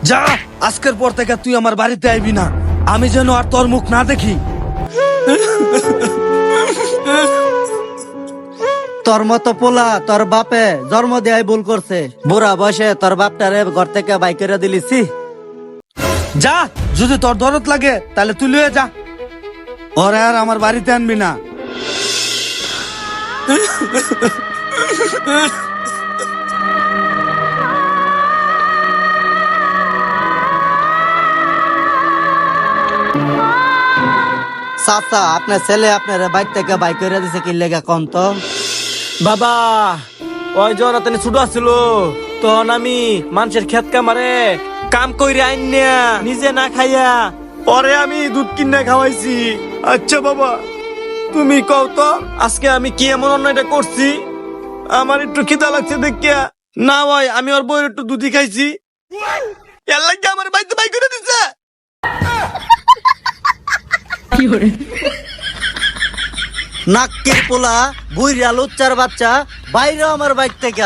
যা, আজকের পর থেকে তুই আমার বাড়িতে আইবি না, আমি যেন আর তোর মুখ না দেখি। তোর মতো পোলা তোর বাপে জন্ম দেয় ভুল করছে, বুড়া বয়সে তোর বাপটারে ঘর থেকে বাই করে দিলিছি। যা, যদি তোর দরদ লাগে তাহলে তুই লয়ে যা, ওরে আর আমার বাড়িতে আনবি না। চাচা, আপনার ছেলে আপনার বাইক থেকে বাই করে দিছে কি লেগে কোন তো? বাবা, ওই জন তিনি ছোট আছিল তখন আমি মানুষের ক্ষেত কামারে কাম কইরে আইন না, নিজে না খাইয়া পরে আমি দুধ কিনে খাওয়াইছি। আচ্ছা বাবা, তুমি কও তো আজকে আমি কি এমন অন্যায়টা করছি? আমার একটু খিদা লাগছে দেখিয়া না ভাই, আমি ওর বইয়ের একটু দুধই খাইছি, এর লাগে আমার বাড়িতে বাই করে দিছে। নাক্কির পোলা বুইরা লুচ্চার বাচ্চা বাইরে আমার বাইক থেকে।